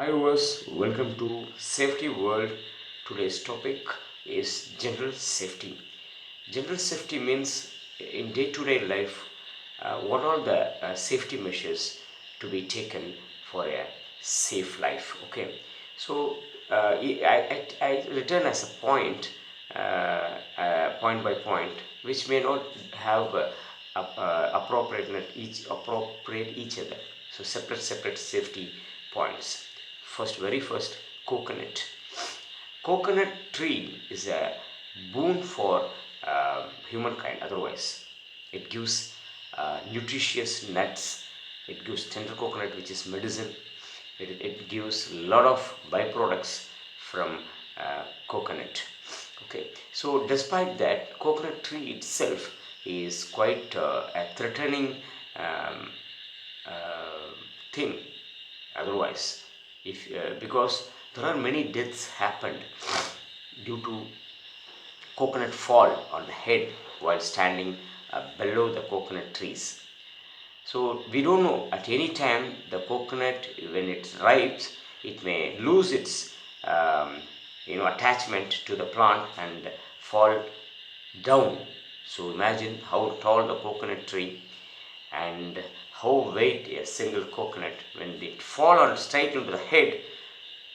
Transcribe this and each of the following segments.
Hi viewers, welcome to Safety World. Today's topic is general safety. General safety means in day-to-day life, what are the safety measures to be taken for a safe life? Okay, so I return as a point by point, which may not have appropriate each other. So separate safety points. Very first, coconut. Coconut tree is a boon for humankind. Otherwise, it gives nutritious nuts. It gives tender coconut, which is medicine. It gives a lot of byproducts from coconut. Okay, so despite that, coconut tree itself is quite a threatening um, uh, thing. Otherwise, if because there are many deaths happened due to coconut fall on the head while standing below the coconut trees. So we don't know, at any time the coconut, when it ripes, it may lose its um, attachment to the plant and fall down. So imagine how tall the coconut tree and how weight a single coconut, when it fall on straight into the head,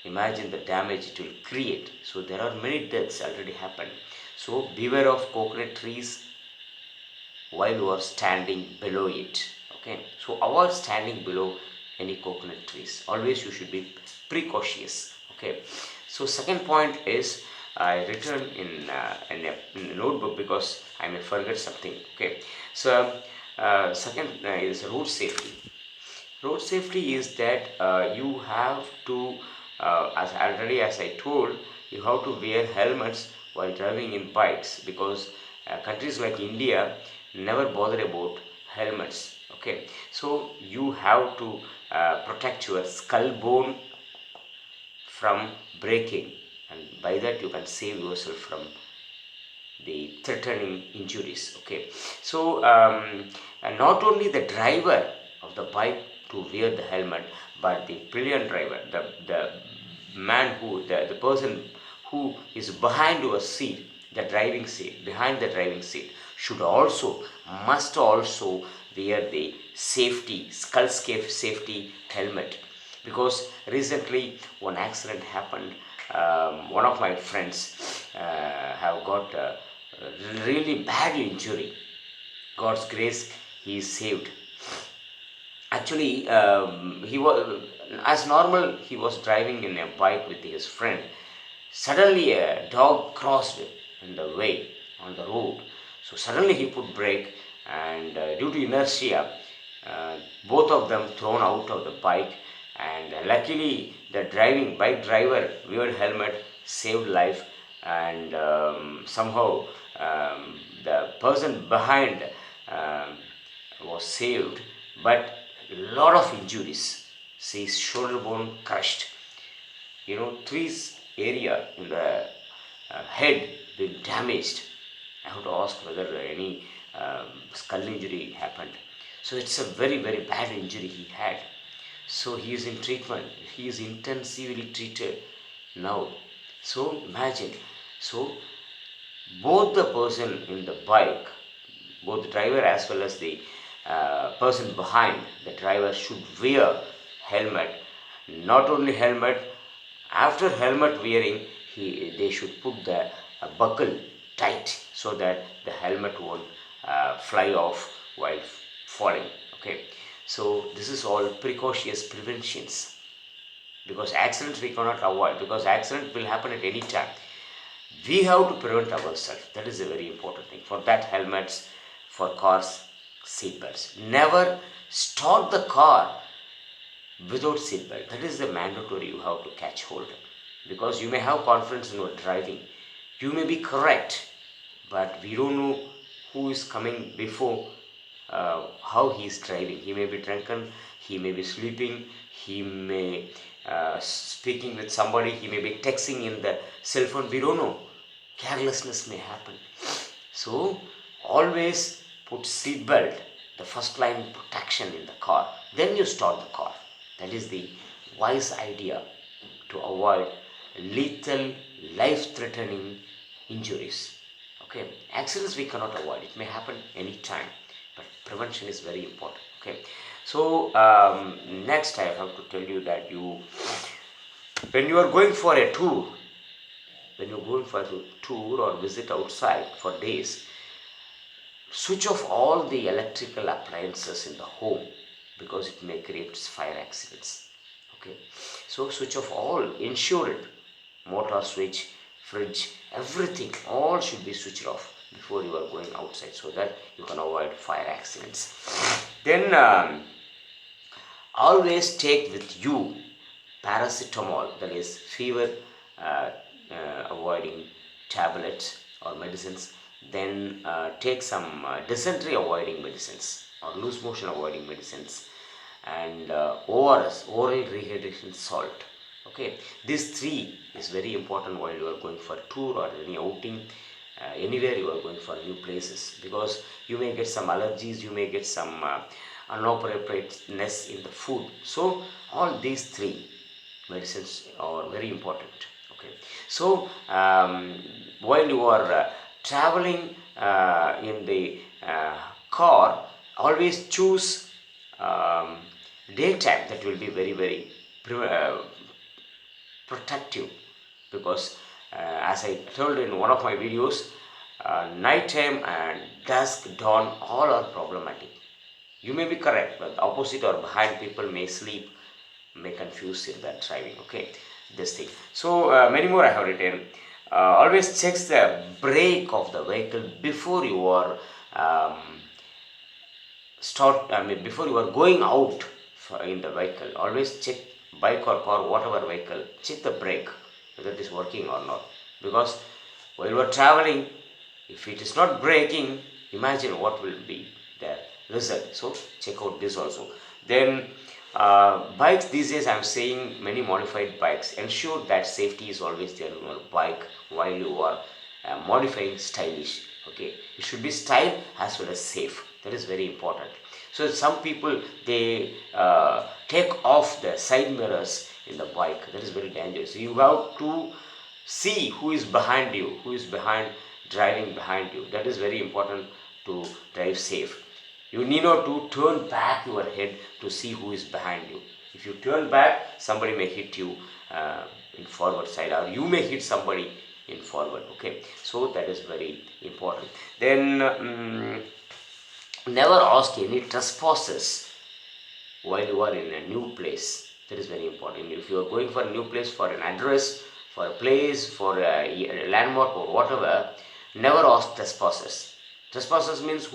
imagine the damage it will create. So there are many deaths already happened. So beware of coconut trees while you are standing below it. Okay, so avoid standing below any coconut trees. Always you should be precautious. Okay, so second point is, I written in a notebook because I may forget something. Okay, so second is road safety. Road safety is that you have to, as I told, you have to wear helmets while driving in bikes, because countries like India never bother about helmets. Okay, so you have to protect your skull bone from breaking, and by that you can save yourself from the threatening injuries. Okay, so and not only the driver of the bike to wear the helmet, but the pillion driver, the man who the person who is behind your seat, the driving seat, behind the driving seat, should also, must also wear the safety helmet. Because recently one accident happened. One of my friends have got really bad injury. God's grace, he is saved. Actually, he was, as normal, he was driving in a bike with his friend. Suddenly, a dog crossed in the way on the road. So suddenly he put brake, and due to inertia, uh, both of them thrown out of the bike. And luckily, the bike driver weared helmet, saved life, and somehow the person behind um, was saved, but lot of injuries. See, shoulder bone crushed, trees area in the head been damaged. I have to ask whether any skull injury happened. So it's a very bad injury he had. So he is in treatment. He is intensively treated now. So imagine. So both the person in the bike, both the driver as well as the person behind the driver, should wear helmet. Not only helmet, after helmet wearing, they should put the buckle tight so that the helmet won't fly off while falling. Okay, so this is all precautions, preventions, because accidents we cannot avoid, because accident will happen at any time. We have to prevent ourselves. That is a very important thing. For that, helmets. For cars, seat belts. Never start the car without seat belt. That is the mandatory. You have to catch hold, because you may have confidence in your driving, you may be correct, but we don't know who is coming before, how he is driving. He may be drunken, he may be sleeping, he may speaking with somebody, he may be texting in the cell phone. We don't know, carelessness may happen. So always put seat belt, the first line protection in the car, then you start the car. That is the wise idea. to avoid lethal, life-threatening injuries. Okay, accidents we cannot avoid, it may happen anytime, but prevention is very important. Okay, so next I have to tell you that when you are going for a tour, when you're going for a tour or visit outside for days, switch off all the electrical appliances in the home because it may create fire accidents. Okay, so switch off all, ensure it, motor switch, fridge, everything, all should be switched off before you are going outside so that you can avoid fire accidents. Then always take with you paracetamol, that is fever uh, avoiding tablets or medicines. Then take some dysentery avoiding medicines or loose motion avoiding medicines, and ORS, oral rehydration salt. Okay, these three is very important while you are going for a tour or any outing, anywhere you are going for new places, because you may get some allergies, you may get some unappropriateness in the food. So all these three medicines are very important. Okay, so while you are traveling in the car, always choose um, daytime, that will be very very protective, because as I told in one of my videos, nighttime and dusk dawn all are problematic. You may be correct, but opposite or behind people may sleep, may confuse in that driving. Okay, this thing. So many more I have written. Always checks the brake of the vehicle before you are before you are going out in the vehicle. Always check, bike or car, whatever vehicle, check the brake whether it is working or not, because while you are traveling, if it is not braking, imagine what will be the result. So check out this also. Then bikes these days, I am saying many modified bikes, ensure that safety is always there on your bike while you are modifying stylish. Okay, it should be style as well as safe, that is very important. So some people, they take off the side mirrors in the bike, that is very dangerous. So you have to see who is behind you, who is behind, driving behind you, that is very important to drive safe. You need not to turn back your head to see who is behind you. If you turn back, somebody may hit you in forward side, or you may hit somebody in forward. Okay, so that is very important. Then never ask any trespasses while you are in a new place, that is very important. If you are going for a new place, for an address, for a place, for a landmark or whatever, never ask trespassers. Trespassers means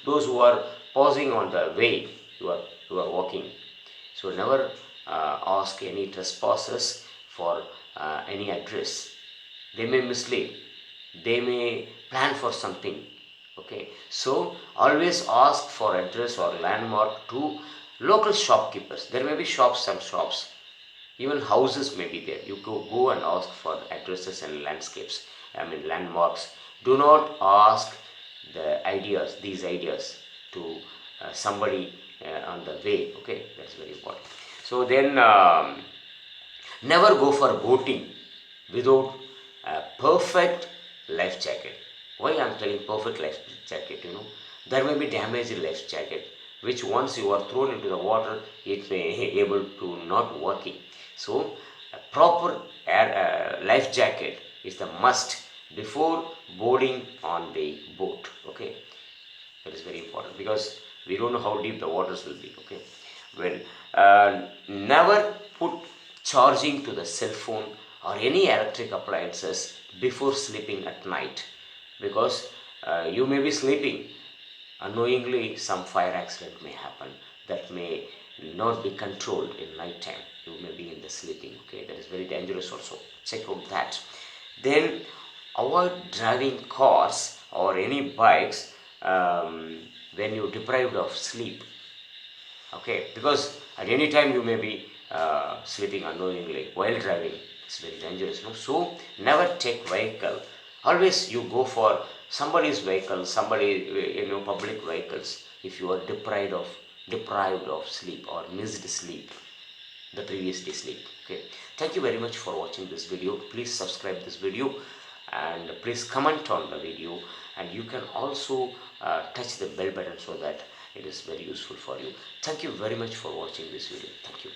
those who are pausing on the way you are walking. So never ask any trespassers for any address. They may mislead, they may plan for something. Okay, so always ask for address or landmark to local shopkeepers. There may be shops, some shops, even houses may be there. You go and ask for addresses and landscapes, landmarks. Do not ask these ideas to somebody on the way. Okay, that's very important. So then never go for boating without a perfect life jacket. Why I am telling perfect life jacket? There may be damaged life jacket, which once you are thrown into the water, it may able to not working. So a proper life jacket is the must before boarding on the boat. Okay, that is very important, because we don't know how deep the waters will be. Okay, well, never put charging to the cell phone or any electric appliances before sleeping at night, because you may be sleeping unknowingly, some fire accident may happen that may not be controlled in night time. You may be in the sleeping. Okay, that is very dangerous also, check out that. Then avoid driving cars or any bikes when you deprived of sleep. Okay, because at any time you may be sleeping unknowingly while driving. It's very dangerous, no? So never take vehicle, always you go for somebody's vehicle, somebody, public vehicles, if you are deprived of sleep or missed sleep, the previous day sleep. Okay, thank you. Thank you very much for watching this video. Please subscribe this video and please comment on the video, and you can also touch the bell button so that it is very useful for you. Thank you very much for watching this video. Thank you.